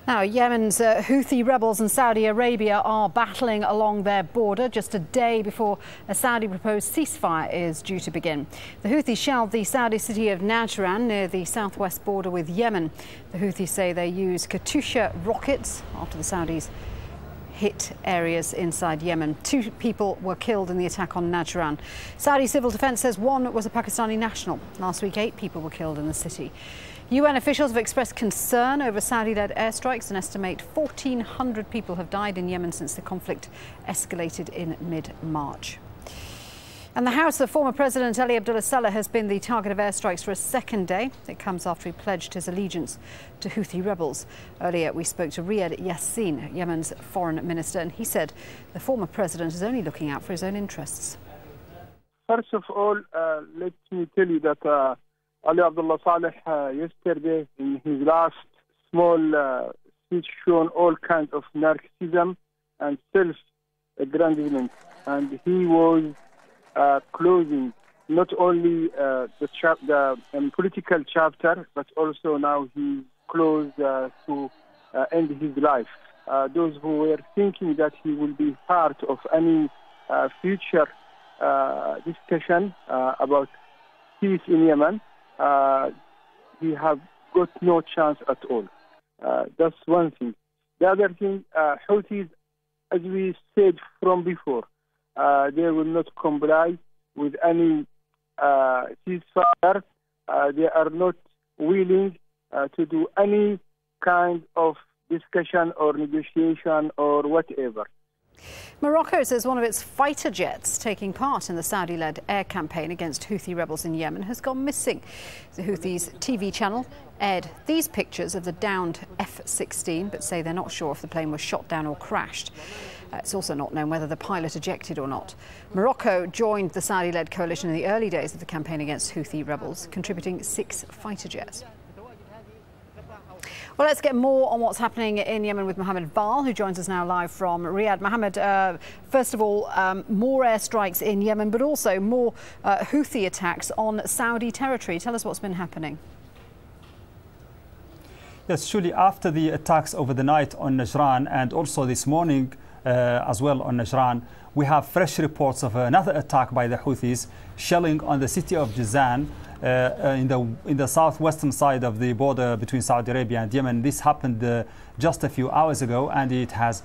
Now, Yemen's Houthi rebels and Saudi Arabia are battling along their border just a day before a Saudi proposed ceasefire is due to begin. The Houthis shelled the Saudi city of Najran near the southwest border with Yemen. The Houthis say they use Katyusha rockets after the Saudis hit areas inside Yemen. 2 people were killed in the attack on Najran. Saudi civil defense says one was a Pakistani national. Last week, 8 people were killed in the city. UN officials have expressed concern over Saudi-led airstrikes and estimate 1,400 people have died in Yemen since the conflict escalated in mid-March. And the house of former President Ali Abdullah Saleh has been the target of airstrikes for a second day. It comes after he pledged his allegiance to Houthi rebels. Earlier, we spoke to Riyad Yassin, Yemen's foreign minister, and he said the former president is only looking out for his own interests. First of all, let me tell you that Ali Abdullah Saleh yesterday in his last small speech shown all kinds of narcissism and self-aggrandizement, and he was closing not only the political chapter, but also now he's close to end his life. Those who were thinking that he will be part of any future discussion about peace in Yemen, he have got no chance at all. That's one thing. The other thing, Houthis, as we said from before, they will not comply with any ceasefire. They are not willing to do any kind of discussion or negotiation or whatever. Morocco says one of its fighter jets taking part in the Saudi-led air campaign against Houthi rebels in Yemen has gone missing. The Houthis' TV channel aired these pictures of the downed F-16, but say they're not sure if the plane was shot down or crashed. It's also not known whether the pilot ejected or not. Morocco joined the Saudi-led coalition in the early days of the campaign against Houthi rebels, contributing 6 fighter jets. Well, let's get more on what's happening in Yemen with Mohammed Val, who joins us now live from Riyadh. Mohammed, first of all, more airstrikes in Yemen, but also more Houthi attacks on Saudi territory. Tell us what's been happening. Yes, surely after the attacks over the night on Najran and also this morning as well on Najran, we have fresh reports of another attack by the Houthis shelling on the city of Jazan in the southwestern side of the border between Saudi Arabia and Yemen. This happened just a few hours ago, and it has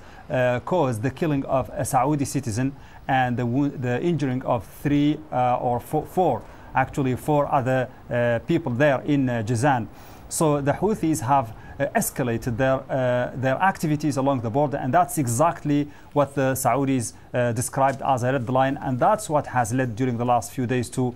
caused the killing of a Saudi citizen and the injuring of 3 or 4 other people there in Jazan. So the Houthis have escalated their activities along the border, and that's exactly what the Saudis described as a red line, and that's what has led during the last few days to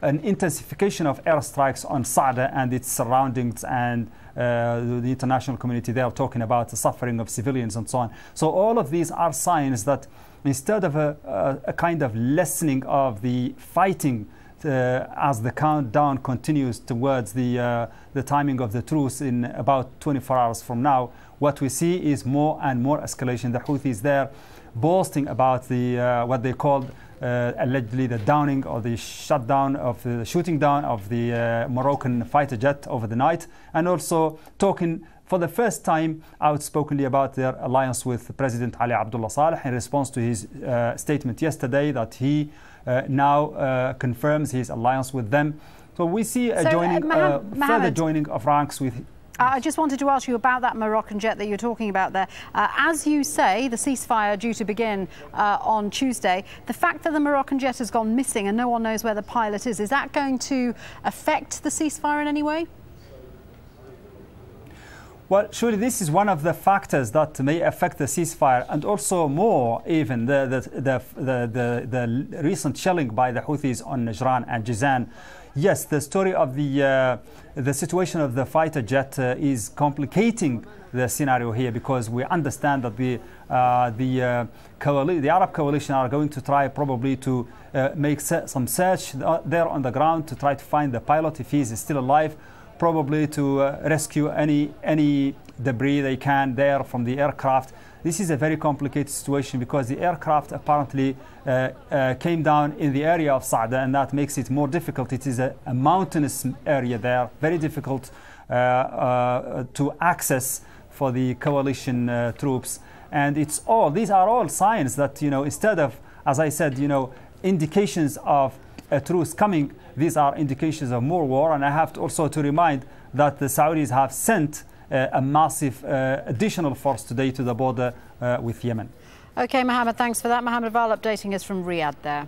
an intensification of airstrikes on Sa'da and its surroundings, and the international community, they are talking about the suffering of civilians and so on. So all of these are signs that instead of a kind of lessening of the fighting as the countdown continues towards the timing of the truce in about 24 hours from now, what we see is more and more escalation. The Houthis there boasting about the what they called allegedly the downing or the shutdown of the shooting down of the Moroccan fighter jet over the night, and also talking for the first time outspokenly about their alliance with President Ali Abdullah Saleh in response to his statement yesterday that he now confirms his alliance with them. So we see a further joining of ranks with. I just wanted to ask you about that Moroccan jet that you're talking about there. As you say, the ceasefire due to begin on Tuesday. The fact that the Moroccan jet has gone missing and no one knows where the pilot is that going to affect the ceasefire in any way? Well, surely this is one of the factors that may affect the ceasefire, and also more even the recent shelling by the Houthis on Najran and Jazan. Yes, the story of the situation of the fighter jet is complicating the scenario here, because we understand that the Arab coalition are going to try probably to make some search there on the ground to try to find the pilot if he is still alive, probably to rescue any debris they can there from the aircraft. This is a very complicated situation because the aircraft apparently came down in the area of Sa'da, and that makes it more difficult. It is a mountainous area there, very difficult to access for the coalition troops. And these are all signs that, instead of, as I said, indications of a truce coming, these are indications of more war. And I have to also to remind that the Saudis have sent a massive additional force today to the border with Yemen. Okay, Mohammed, thanks for that. Mohammed Val updating us from Riyadh there.